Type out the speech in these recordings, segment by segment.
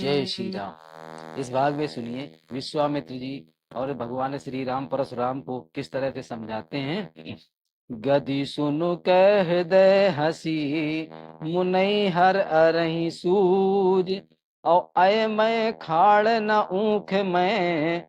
जय श्री राम। इस भाग में सुनिए विश्वामित्र जी और भगवान श्री राम परशुराम को किस तरह से समझाते हैं। गदि सुनु कह हृदय हसी मुनई हर अरही सूज और अय मैं खाड़ न ऊख मैं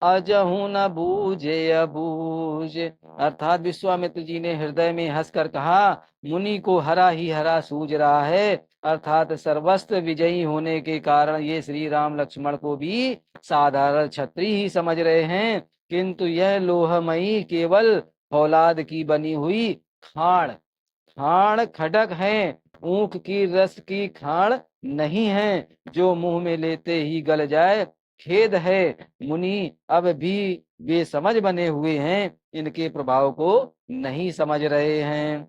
अजहू न बूझे अबूझ। अर्थात विश्वामित्र जी ने हृदय में हंसकर कहा, मुनि को हरा ही हरा सूझ रहा है। अर्थात सर्वस्त्र विजयी होने के कारण ये श्री राम लक्ष्मण को भी साधारण छत्री ही समझ रहे हैं, किंतु यह लोहमयी केवल फौलाद की बनी हुई खाड़ खाड़ खडक है, ऊख की रस की खाड़ नहीं है जो मुंह में लेते ही गल जाए। खेद है मुनि अब भी वे समझ बने हुए हैं, इनके प्रभाव को नहीं समझ रहे हैं।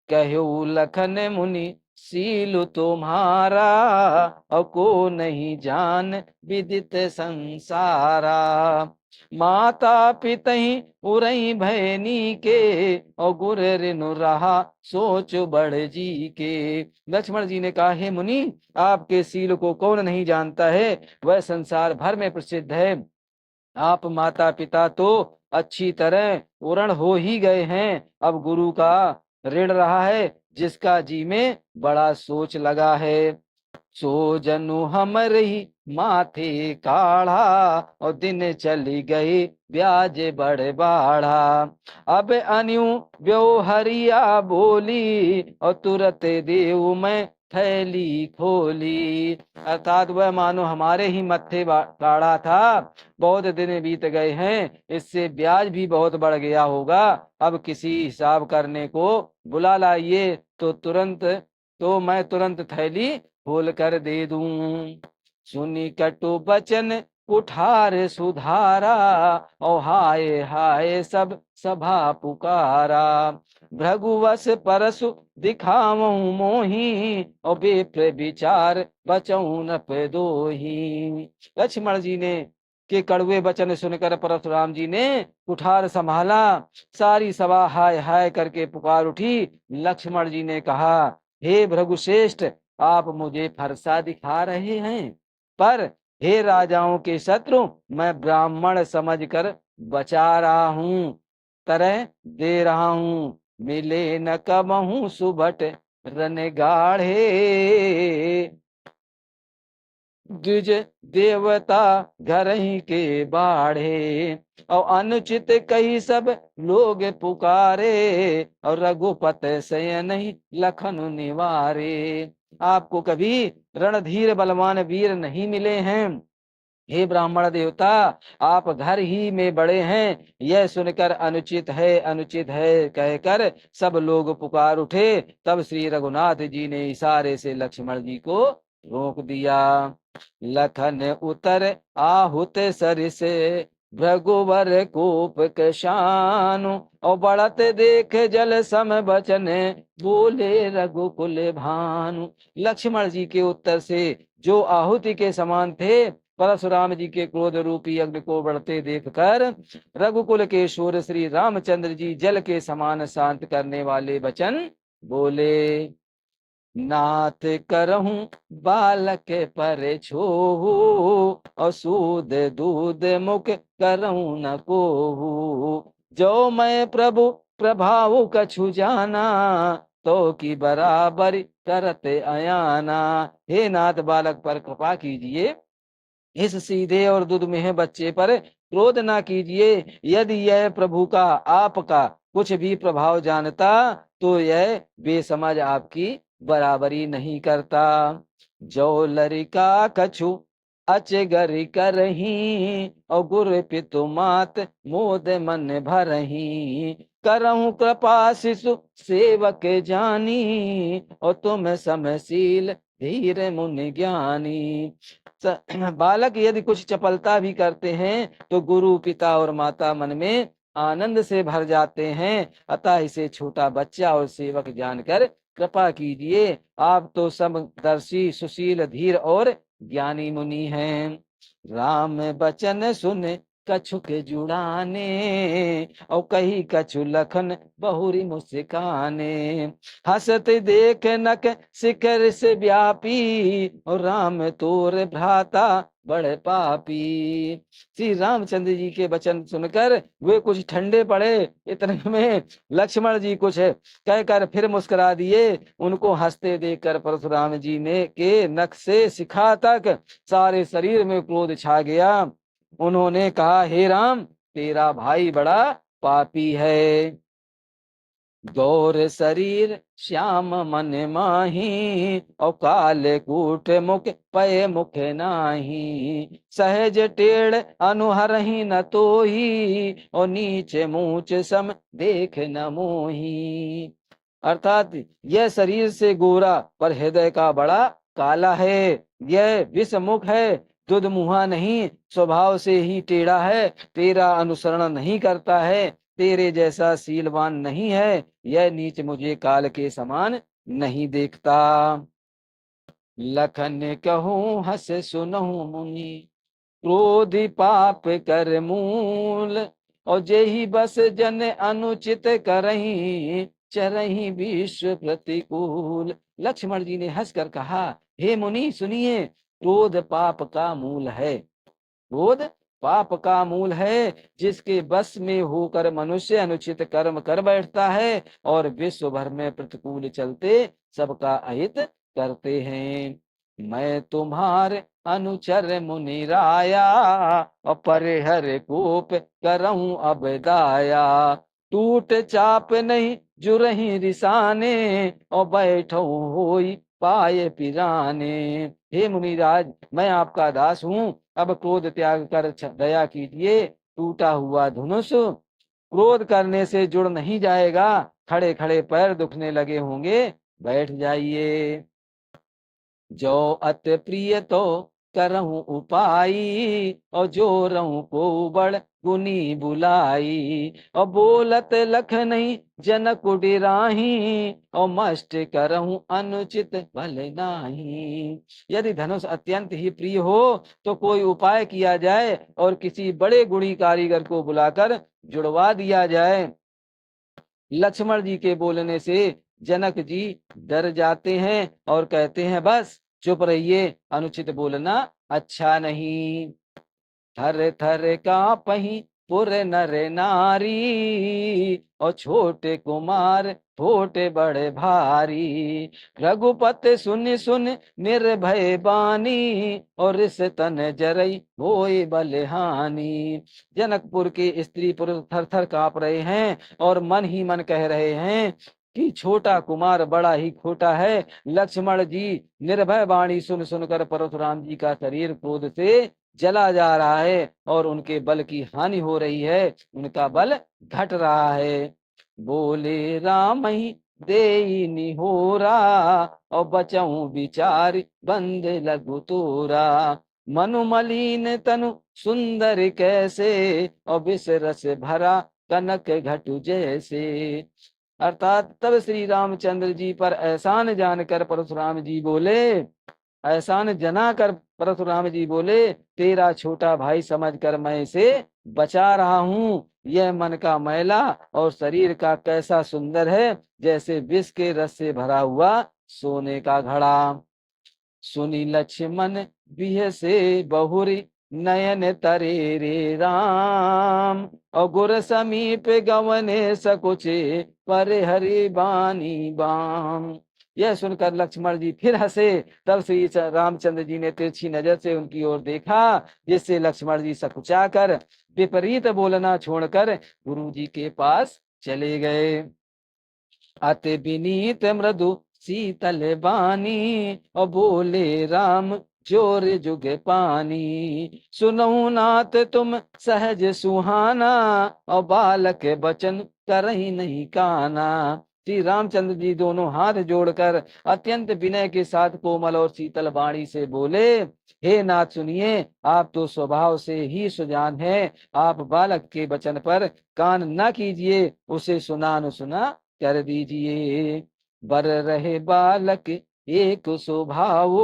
कहो लखन मुनि सीलु तुम्हारा और को नहीं जान विदित संसारा। माता पितहि उरई भैनी के और गुर रिनु रहा सोच बढ़ जी के। लक्ष्मण जी ने कहा, हे मुनि, आपके सील को कौन नहीं जानता है, वह संसार भर में प्रसिद्ध है। आप माता पिता तो अच्छी तरह उरण हो ही गए हैं, अब गुरु का ऋण रहा है जिसका जी में बड़ा सोच लगा है। सो जनु हमर ही माथे काढ़ा और दिन चली गई ब्याज बढ़ बाढ़ा। अब अन्यू व्यवहरिया बोली और तुरत देव मैं थैली खोली। अर्थात वह मानो हमारे ही मत्थे काढ़ा था, बहुत दिन बीत गए हैं, इससे ब्याज भी बहुत बढ़ गया होगा। अब किसी हिसाब करने को बुला लाइए तो मैं तुरंत थैली खोल कर दे दूं। सुनी कटु बचन कुठार सुधारा और हाय हाय सब सभा पुकारा। भृगुवश परसु दिखाऊं मोही और बेप्र विचार बचऊं न पे दोही। लक्ष्मण जी ने के कड़वे वचन सुनकर परशुराम जी ने कुठार संभाला। सारी सभा हाय हाय करके पुकार उठी। लक्ष्मण जी ने कहा, हे भृगुश्रेष्ठ, आप मुझे फरसा दिखा रहे हैं, पर हे राजाओं के शत्रु, मैं ब्राह्मण समझकर बचा रहा हूँ, तरह दे रहा हूँ। मिले न कबहू सुबट रन गाढ़े द्विज देवता घर ही के बाढ़े। और अनुचित कही सब लोग पुकारे और रघुपत शयन ही लखन निवारे। आपको कभी रणधीर बलवान वीर नहीं मिले हैं, हे ब्राह्मण देवता, आप घर ही में बड़े हैं, यह सुनकर अनुचित है कहकर सब लोग पुकार उठे। तब श्री रघुनाथ जी ने इशारे से लक्ष्मण जी को रोक दिया। लखन उतर आहुत सरिस भृगुवर कोप कशानु और बढ़त देख जल सम बचन बोले रघुकुल भानु। लक्ष्मण जी के उत्तर से जो आहुति के समान थे, परशुराम जी के क्रोध रूपी अग्नि को बढ़ते देखकर रघुकुल के शूर श्री रामचंद्र जी जल के समान शांत करने वाले वचन बोले। नाथ करहूं बालक पर छोहू और सूद दूध मुख करहूं न कोहू। जो मैं प्रभु प्रभाव कछु जाना तो की बराबर करत अयाना। हे नाथ, बालक पर कृपा कीजिए, इस सीधे और दुधमेह बच्चे पर क्रोध ना कीजिए। यदि यह प्रभु का आपका कुछ भी प्रभाव जानता तो यह बेसमझ आपकी बराबरी नहीं करता। जो लरिका कछु अचगरी करही और गुर पितु मात मोद मन भरही। करहूं कृपा शिशु सेवक जानी और तुम समशील धीर मुनि ज्ञानी। बालक यदि कुछ चपलता भी करते हैं तो गुरु पिता और माता मन में आनंद से भर जाते हैं, अतः इसे छोटा बच्चा और सेवक जानकर कृपा कीजिए। आप तो समदर्शी सुशील धीर और ज्ञानी मुनि हैं। राम बचन सुन कछु के जुड़ाने, और कही कछु लखन बहुरी मुस्काने। हसत देख नक शिखर से व्यापी, और राम तोर भ्राता बड़े पापी। श्री रामचंद्र जी के वचन सुनकर वे कुछ ठंडे पड़े। इतने में लक्ष्मण जी कुछ कहकर फिर मुस्कुरा दिए। उनको हंसते देखकर परशुराम जी ने के नख से शिखा तक सारे शरीर में क्रोध छा गया। उन्होंने कहा, हे राम, तेरा भाई बड़ा पापी है। गौर शरीर श्याम मन माही, और काले कूट मुख पय मुख नाही। सहज टेढ़ अनुहरहि न तोही, और नीचे मूछ सम देख न मोही। अर्थात यह शरीर से गोरा पर हृदय का बड़ा काला है। यह विषमुख है, दुध मुहा नहीं, स्वभाव से ही टेढ़ा है, तेरा अनुसरण नहीं करता है, तेरे जैसा शीलवान नहीं है। यह नीच मुझे काल के समान नहीं देखता। लखन कहूँ हस सुनहु मुनि, क्रोधि पाप कर मूल। और जेहि बस जन अनुचित करही, चरही विश्व प्रतिकूल। लक्ष्मण जी ने हंसकर कहा, हे मुनि सुनिए, क्रोध पाप का मूल है। क्रोध पाप का मूल है। जिसके बस में होकर मनुष्य अनुचित कर्म कर बैठता है और विश्व भर में प्रतिकूल चलते सबका अहित करते हैं। मैं तुम्हारे अनुचर मुनि राया, और परिहर कोप करऊं अब दाया। टूट चाप नहीं जुरही रिसाने, और बैठो होई पाए पिराने। हे मुनिराज, मैं आपका दास हूँ, अब क्रोध त्याग कर दया कीजिए। टूटा हुआ धनुष क्रोध करने से जुड़ नहीं जाएगा। खड़े खड़े पैर दुखने लगे होंगे, बैठ जाइए। जो अति प्रिय तो करहूं उपाई, और जो रहूं को बड़ गुनी बुलाई। और बोलत लख नहीं जनक डिराही, और मस्ट करहूं अनुचित भल नाही। यदि धनुष अत्यंत ही प्रिय हो तो कोई उपाय किया जाए और किसी बड़े गुणी कारीगर को बुलाकर जुड़वा दिया जाए। लक्ष्मण जी के बोलने से जनक जी डर जाते हैं और कहते हैं, बस चुप रहिए, अनुचित बोलना अच्छा नहीं। थर थर काँपहि पुर नर नारी, और छोटे कुमार छोटे बड़े भारी। रघुपति सुन सुन निर्भय बानी, और इस तन जरई होए बलहानी। जनकपुर के स्त्री पुरुष थर थर काँप रहे हैं और मन ही मन कह रहे हैं कि छोटा कुमार बड़ा ही खोटा है। लक्ष्मण जी निर्भय वाणी सुन सुनकर परशुराम जी का शरीर क्रोध से जला जा रहा है और उनके बल की हानि हो रही है, उनका बल घट रहा है। बोले राम ही देई निहोरा, और बचऊं विचार बंद लघु तोरा। मनु मलिन तनु सुंदर कैसे, और विष रस भरा कनक घटु जैसे। अर्थात तब श्री रामचंद्र जी पर एहसान जानकर परशुराम जी बोले, एहसान जनाकर परशुराम जी बोले, तेरा छोटा भाई समझकर मैं इसे बचा रहा हूँ। यह मन का मैला और शरीर का कैसा सुंदर है, जैसे विष के रस से भरा हुआ सोने का घड़ा। सुनी लक्ष्मण बिह से बहुरी, नयन तरे रे राम। और गुर समीप गवने सकुचे, पर हरि बानी बाम। यह सुनकर लक्ष्मण जी फिर हंसे। तब श्री रामचंद्र जी ने तिरछी नजर से उनकी ओर देखा, जिससे लक्ष्मण जी सकुचा कर विपरीत बोलना छोड़कर गुरु जी के पास चले गए। अति विनीत मृदु शीतल बानी, और बोले राम जोर जुग पानी। सुनऊ नाथ तुम सहज सुहाना, और बालक बचन करही नहीं काना। श्री रामचंद्र जी दोनों हाथ जोड़कर अत्यंत विनय के साथ कोमल और शीतल वाणी से बोले, हे नाथ सुनिए, आप तो स्वभाव से ही सुजान हैं। आप बालक के वचन पर कान न कीजिए, उसे सुना न सुना कर दीजिए। बर रहे बालक एक स्वभाव,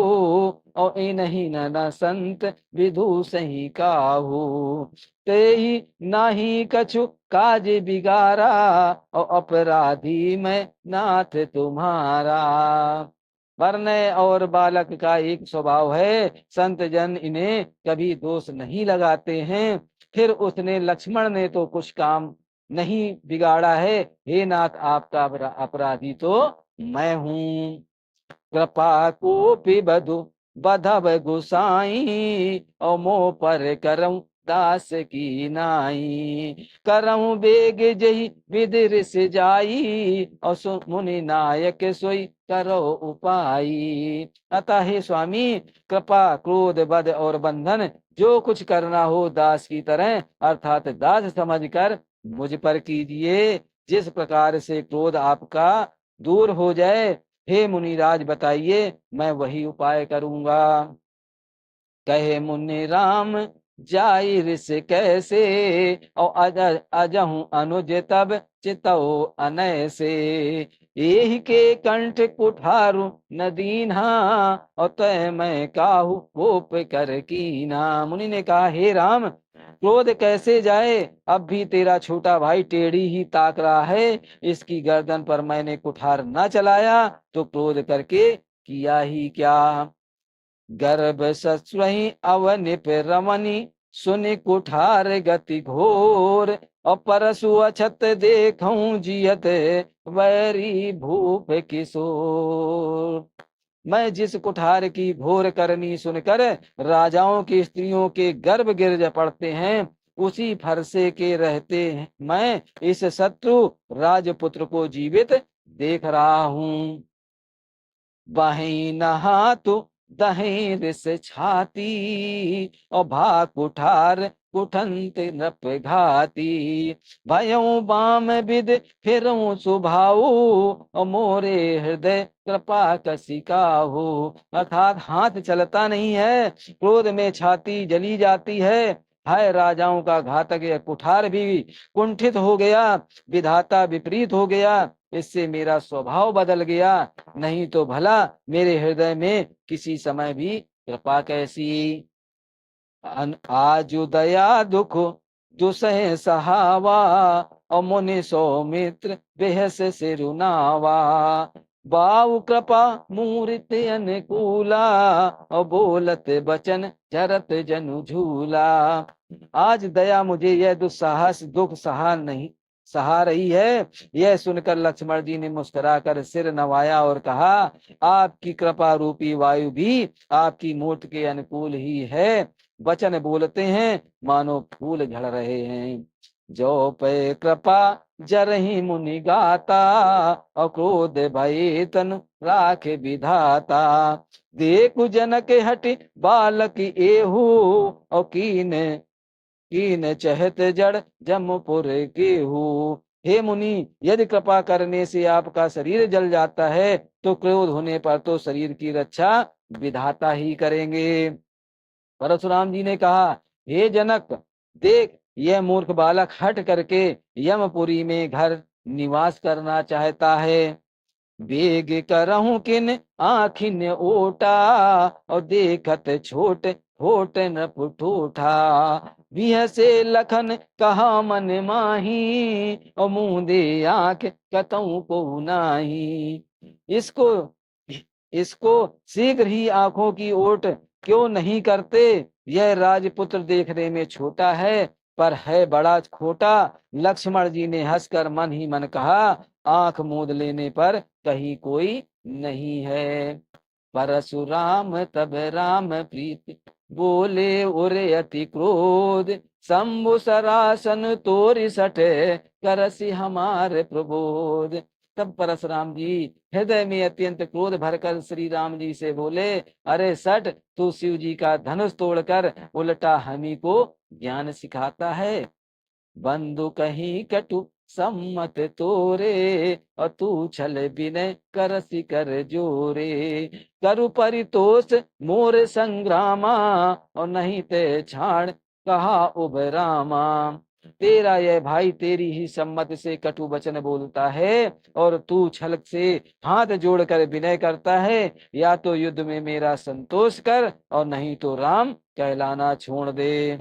और इन्हीं न संत विदु सही काहू। तेहि नाही कछु काज बिगारा, और अपराधी मैं नाथ तुम्हारा। वर्ण और बालक का एक स्वभाव है, संत जन इन्हें कभी दोष नहीं लगाते हैं। फिर उसने लक्ष्मण ने तो कुछ काम नहीं बिगाड़ा है, हे नाथ आपका अपराधी तो मैं हूँ। कृपा को बधु बधब गुसाई, और मोह पर करऊं दास की नाई। करऊं बेग जही विदिर से जाई, और मुनि नायक सोई करो उपाई। अतः हे स्वामी, कृपा क्रोध बध और बंधन जो कुछ करना हो दास की तरह अर्थात दास समझकर मुझ पर कीजिए। जिस प्रकार से क्रोध आपका दूर हो जाए, हे मुनिराज बताइए, मैं वही उपाय करूंगा। कहे मुनि राम जाई ऋष कैसे, और अजहू अनुज तब चितौ अनैसे। एहि के कंठ कुठारु न दीन्हा, और तय मैं काहू कोप कर कीना। मुनि ने कहा, हे राम, क्रोध कैसे जाए, अब भी तेरा छोटा भाई टेढ़ी ही ताक रहा है। इसकी गर्दन पर मैंने कुठार न चलाया तो क्रोध करके किया ही क्या। गर्भ सस्वही अवनिप रमनी, सुनि कुठार गति घोर। और परसु अछत देखूं जियत, वैरी भूप किशोर। मैं जिस कुठार की घोर करनी सुनकर राजाओं की स्त्रियों के गर्भ गिर पड़ते हैं, उसी फरसे के रहते हैं मैं इस शत्रु राजपुत्र को जीवित देख रहा हूँ। बाहीं नहातु दहीं रिस छाती, और भा कुठार कुठंत नृप घाती। भयऊ बाम विद फिरऊं सुभाऊ, और मोरे हृदय कृपा कसिकाहू। अर्थात हाथ चलता नहीं है, क्रोध में छाती जली जाती है। हाय राजाओं का घातक यह कुठार भी कुंठित हो गया, विधाता विपरीत हो गया, इससे मेरा स्वभाव बदल गया। नहीं तो भला मेरे हृदय में किसी समय भी कृपा कैसी। आजु दया दुख दुसह सहावा, और मुनि सौमित्र बेहस सिरुनावा। बाऊ कृपा मूर्त अनुकूला, और बोलत बचन जरत जनु झूला। आज दया मुझे यह दुस्साहस दुख सहा रही है। यह सुनकर लक्ष्मण जी ने मुस्कुराकर सिर नवाया और कहा, आपकी कृपा रूपी वायु भी आपकी मूर्त के अनुकूल ही है। वचन बोलते हैं मानो फूल झड़ रहे हैं। जो पे कृपा जरहि मुनि गाता, और क्रोध भय तनु राख विधाता। देखु जनक हटि बालक एहू, और कीन चहत जड़ जमपुर केहू। हे मुनि, यदि कृपा करने से आपका शरीर जल जाता है तो क्रोध होने पर तो शरीर की रक्षा विधाता ही करेंगे। परशुराम जी ने कहा, हे जनक, देख यह मूर्ख बालक हट करके यमपुरी में घर निवास करना चाहता है। बेग करहूं किन आखिन ओटा, और देखत छोट होट न पुठूठा। बिह से लखन कहा मन माही, और मुंह दे आंख कतऊ को नाही। इसको इसको शीघ्र ही आंखों की ओट क्यों नहीं करते। यह राजपुत्र देखने में छोटा है पर है बड़ा खोटा। लक्ष्मण जी ने हंसकर मन ही मन कहा, आंख मूंद लेने पर कहीं कोई नहीं है। परशुराम तब राम प्रीत बोले उरे अति क्रोध। शंभु सरासन तोरि सठे करसी हमारे प्रबोध। तब परशुराम जी हृदय में अत्यंत क्रोध भरकर श्री राम जी से बोले, अरे सठ, तू शिव जी का धनुष तोड़कर उल्टा हमी को ज्ञान सिखाता है। बंधु कहीं कटु सम्मत तोरे, और तू छल विनय करसी कर जोरे। करु परितोष मोर संग्रामा, और नहीं ते छाड़ कहा उब रामा। तेरा यह भाई तेरी ही सम्मति से कटु वचन बोलता है और तू छल से हाथ जोड़कर विनय करता है। या तो युद्ध में मेरा संतोष कर और नहीं तो राम कहलाना छोड़ दे।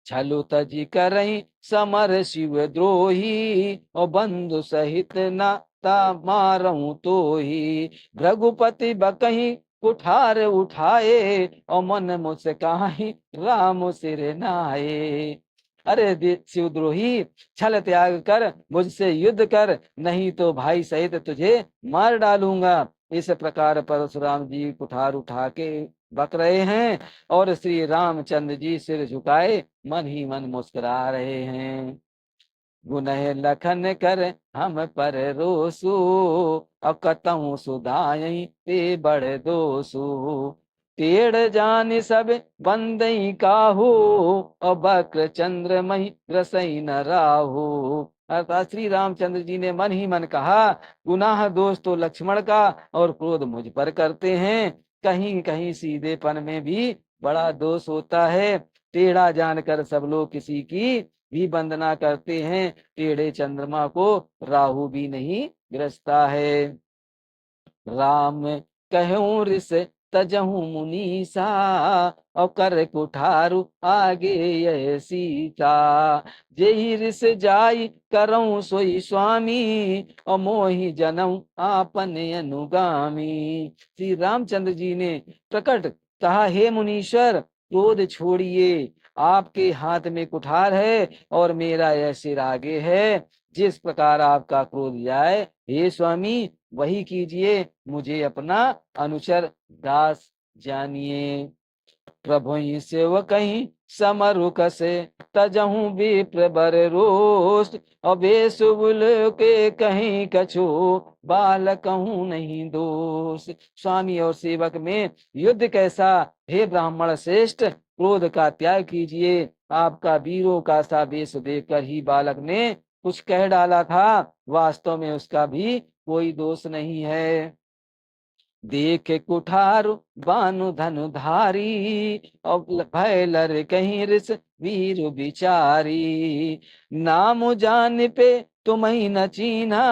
छलु तजी करई समर शिव द्रोही और बंधु सहित नाता मारऊ तो ही। भृगुपति बकही कुठार उठाए और मन मुस्काही राम सिर नाये। अरे शिवद्रोही, छल त्याग कर मुझसे युद्ध कर, नहीं तो भाई सहित तुझे मार डालूंगा। इस प्रकार परशुराम जी कुठार उठा के बक रहे हैं और श्री रामचंद्र जी सिर झुकाए मन ही मन मुस्कुरा रहे हैं। गुनह लखन कर हम पर रोसु और कतहु सुधाई ते बड़ दोसु। टेढ़ जान सब बंदई काहू और बक्र चंद्र मही रसई न राहु। अर्थात श्री रामचंद्र जी ने मन ही मन कहा, गुनाह दोष तो लक्ष्मण का और क्रोध मुझ पर करते हैं। कहीं कहीं सीधेपन में भी बड़ा दोष होता है। टेढ़ा जानकर सब लोग किसी की भी वंदना करते हैं। टेढ़े चंद्रमा को राहु भी नहीं ग्रसता है। राम कहूँ रिस तजहू मुनीसा और कर कुठारु आगे यह सीता। जेहि रिस जाई करऊं सोई स्वामी और मोहि जनऊ आपने अनुगामी। श्री रामचंद्र जी ने प्रकट कहा, हे मुनीश्वर, क्रोध छोड़िए, आपके हाथ में कुठार है और मेरा यह सिर आगे है। जिस प्रकार आपका क्रोध जाए हे स्वामी वही कीजिए, मुझे अपना अनुचर दास जानिए। प्रभु सेवक कहीं समरु कसे तजहू विप्र बर रोष। अबे सुबुल के कहीं कछु बाल कहूँ नहीं दोष। स्वामी और सेवक में युद्ध कैसा, हे ब्राह्मण श्रेष्ठ, क्रोध का त्याग कीजिए। आपका वीरों का सा वेश देखकर ही बालक ने कुछ कह डाला था, वास्तव में उसका भी कोई दोष नहीं है। देख कुठार बानु धनुधारी और भय लर कहीं रिस वीर बिचारी। नाम जान पे तुम ही न चीन्हा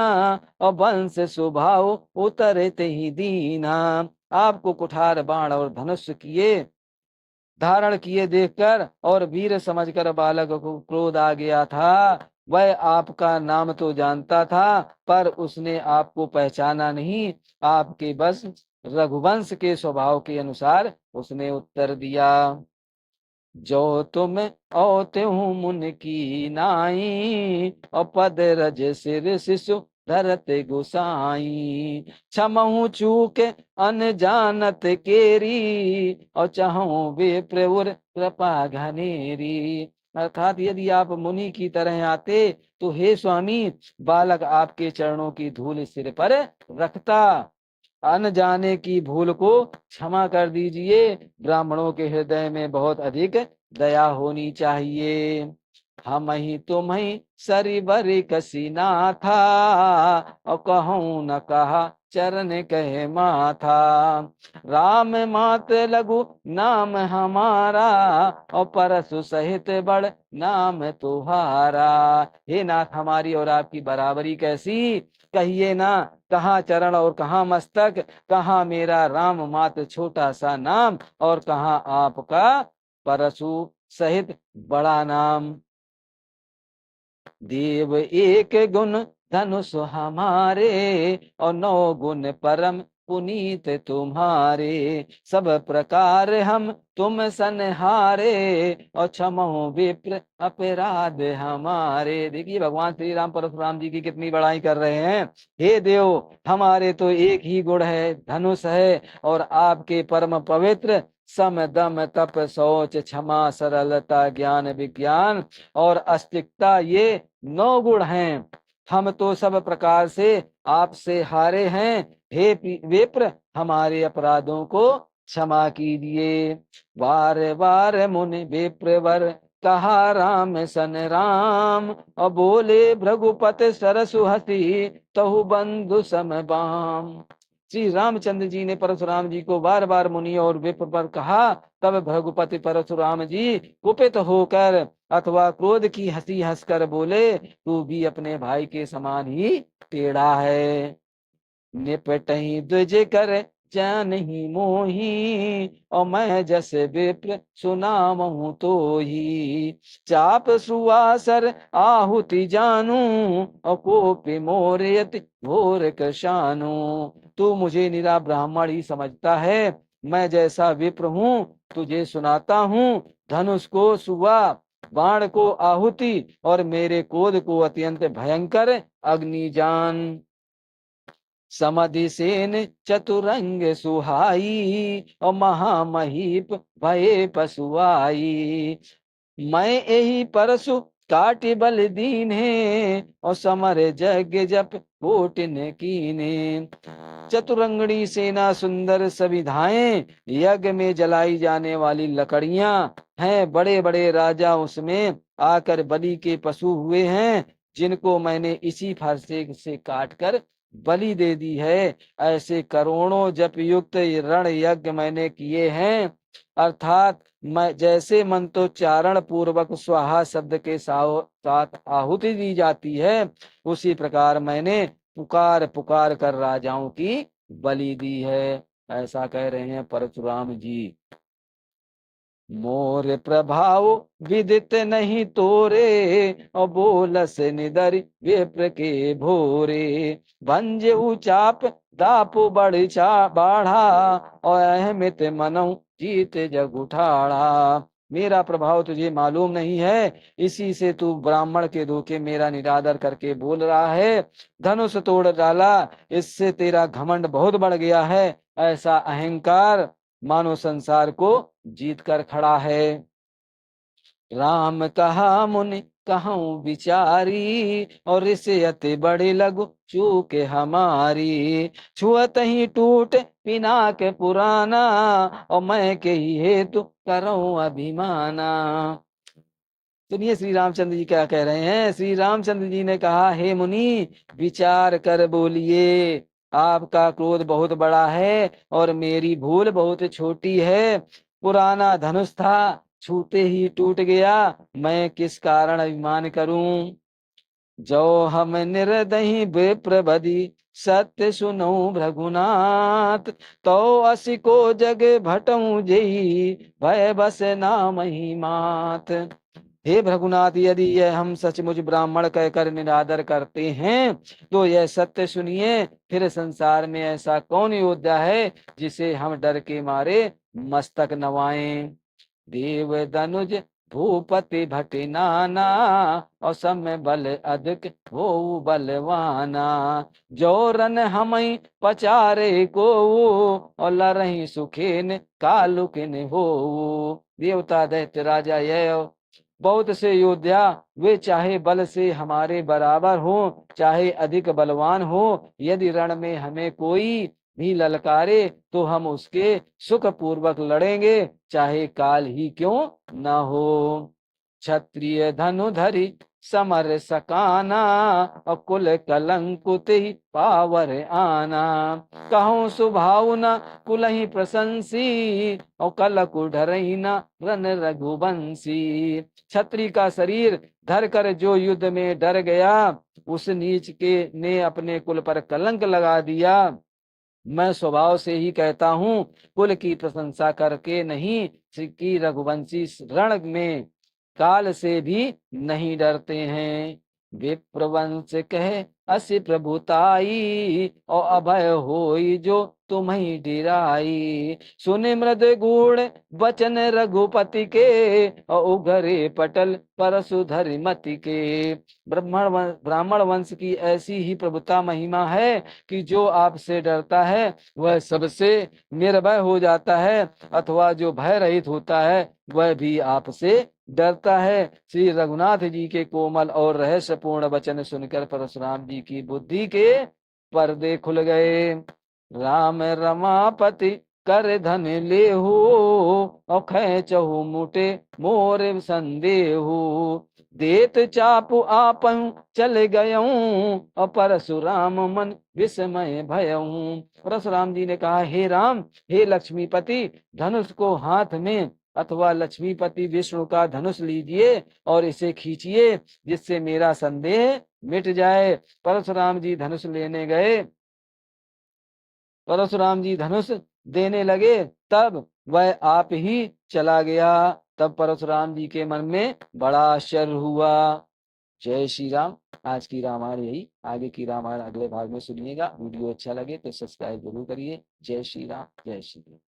और वंश स्वभाव उतरते ही दीना। आपको कुठार बाण और धनुष किए धारण किए देखकर और वीर समझकर बालक को क्रोध आ गया था। वह आपका नाम तो जानता था पर उसने आपको पहचाना नहीं। आपके बस रघुवंश के स्वभाव के अनुसार उसने उत्तर दिया। जो तुम औते हूँ मुन की नाई और पद रज सिर शिशु धरत गुसाई। क्षमहु चूक अनजानत केरी और चाहूं विप्रउर कृपा घनेरी। अर्थात यदि आप मुनि की तरह आते तो हे स्वामी, बालक आपके चरणों की धूल सिर पर रखता। अनजाने की भूल को क्षमा कर दीजिए। ब्राह्मणों के हृदय में बहुत अधिक दया होनी चाहिए। हम ही तुम ही सरिबरी कसीना था और कहूँ न कहा चरण कहे माथा। राम मात लघु नाम हमारा और परसु सहित बड़ नाम तुम्हारा। हे नाथ, हमारी और आपकी बराबरी कैसी, कहिए ना, कहाँ चरण और कहाँ मस्तक, कहाँ मेरा राम मात छोटा सा नाम और कहाँ आपका परशु सहित बड़ा नाम। देव एक गुण धनुष हमारे और 9 गुण परम पुनीत तुम्हारे। सब प्रकार हम तुम सनहारे और क्षमो विप्र अपराध हमारे। देखिए भगवान श्री राम परशुराम जी की कितनी बड़ाई कर रहे हैं। हे देव, हमारे तो एक ही गुण है, धनुष है, और आपके परम पवित्र सम दम तप शौच क्षमा सरलता ज्ञान विज्ञान और अस्तिकता, ये 9 गुण हैं। हम तो सब प्रकार से आपसे हारे हैं। हे विप्र, हमारे अपराधों को क्षमा कीजिए। बार बार मुनि विप्रवर कहा राम सन राम और बोले भृगुपत सरसु हसी तहु बंधु सम बाम। श्री रामचंद्र जी ने परशुराम जी को बार बार मुनि और विप्र पर कहा। तब भृगुपति परशुराम जी कुपित होकर अथवा क्रोध की हंसी हंसकर बोले, तू भी अपने भाई के समान ही टेढ़ा है। निपटहि द्विज कर जानहि मोही, और मैं जस विप्र सुनामहु तो ही। चाप सुवासर आहुति जानू, और कोपि मोर यति घोर कशानु। तू मुझे निरा ब्राह्मण ही समझता है। मैं जैसा विप्र हूँ तुझे सुनाता हूँ। धनुष को सुवा, बाण को आहुति, और मेरे क्रोध को अत्यंत भयंकर अग्नि जान। समधि सेन चतुरंग सुहाई, और महामहीप भये पशुआई। मैं यही परसु काटि बल दीन है, और समर जग जप कोटिन कीने। चतुरंगणी सेना, सुंदर सविधाएं, यज्ञ में जलाई जाने वाली लकड़ियां हैं। बड़े बड़े राजा उसमें आकर बलि के पशु हुए हैं, जिनको मैंने इसी फरसे से काट कर बलि दे दी है। ऐसे करोड़ों जप युक्त रण यज्ञ मैंने किए हैं। अर्थात मैं जैसे मंत्रोच्चारण पूर्वक स्वाहा शब्द के साथ आहुति दी जाती है, उसी प्रकार मैंने पुकार पुकार कर राजाओं की बलि दी है। ऐसा कह रहे हैं परशुराम जी। मोर प्रभाव विदित नहीं तोरे, और बोलस निदर विप्र के भोरे। भंज उचाप दापु बढ़ चा बाढ़ा, और अहमित मनऊ जीत जग उठाड़ा। मेरा प्रभाव तुझे मालूम नहीं है, इसी से तू ब्राह्मण के धोखे मेरा निरादर करके बोल रहा है। धनुष तोड़ डाला, इससे तेरा घमंड बहुत बढ़ गया है। ऐसा अहंकार मानो संसार को जीत कर खड़ा है। राम कहा मुनि कहूँ विचारी, और इसे अति बड़े लघु चूक हमारी। छुअत ही टूट पिनाक पुराना, और मैं के ही हेतु करूँ अभिमाना। सुनिए श्री रामचंद्र जी क्या कह रहे हैं। श्री रामचंद्र जी ने कहा, हे मुनि विचार कर बोलिए। आपका क्रोध बहुत बड़ा है और मेरी भूल बहुत छोटी है। पुराना धनुष था, छूते ही टूट गया, मैं किस कारण अभिमान करूं। जो हम निर्दयी विप्रबधि सत्य सुनो भृगुनाथ, तो असि को जग भटऊ जेहि भय बस नाम ही मात। हे भृगुनाथ, यदि यह हम सचमुच ब्राह्मण कहकर निरादर करते हैं तो यह सत्य सुनिए। फिर संसार में ऐसा कौन योद्धा है जिसे हम डर के मारे मस्तक नवाएं। देव धनुज भूपति भट नाना, और समय बल अधिक हो बलवाना। जो रन हमई पचारे को, और लरही सुखेन कालुकिन हो। देवता दैत्य राजा यह बहुत से योद्धा, वे चाहे बल से हमारे बराबर हो चाहे अधिक बलवान हो, यदि रण में हमें कोई भी ललकारे तो हम उसके सुख पूर्वक लड़ेंगे, चाहे काल ही क्यों न हो। क्षत्रिय धनुधरि समर सकाना, और कुल कलंकुत ही पावर आना। कहूँ सुभाव न कुल ही प्रशंसी, और कलक ढरही न रन रघुवंशी। क्षत्रिय का शरीर धर कर जो युद्ध में डर गया, उस नीच के ने अपने कुल पर कलंक लगा दिया। मैं स्वभाव से ही कहता हूँ, कुल की प्रशंसा करके नहीं, कि रघुवंशी रण में काल से भी नहीं डरते हैं। विप्रवंश कहे असी प्रभुताई, और अभय होई जो तुम्हें डिराई। सुने मृद गुण वचन रघुपति के, और उघरे पटल परशुधर मति के। ब्राह्मण वंश की ऐसी ही प्रभुता महिमा है कि जो आपसे डरता है वह सबसे निर्भय हो जाता है, अथवा जो भय रहित होता है वह भी आपसे डरता है। श्री रघुनाथ जी के कोमल और रहस्यपूर्ण वचन सुनकर परशुराम जी की बुद्धि के पर्दे खुल गए। राम रमापति कर धन लेहु, और खेचहु मुटे मोर संदेहु। देत चापु आपहु चल गयऊं, और परशुराम मन विस्मय भयऊं। परशुराम जी ने कहा, हे राम, हे लक्ष्मीपति, धनुष को हाथ में अथवा लक्ष्मीपति विष्णु का धनुष लीजिए और इसे खींचिए, जिससे मेरा संदेह मिट जाए। परशुराम जी धनुष लेने गए, परशुराम जी धनुष देने लगे, तब वह आप ही चला गया। तब परशुराम जी के मन में बड़ा आश्चर्य हुआ। जय श्री राम। आज की रामायण यही, आगे की रामायण अगले भाग में सुनिएगा। वीडियो अच्छा लगे तो सब्सक्राइब जरूर करिए। जय श्री राम, जय श्री राम।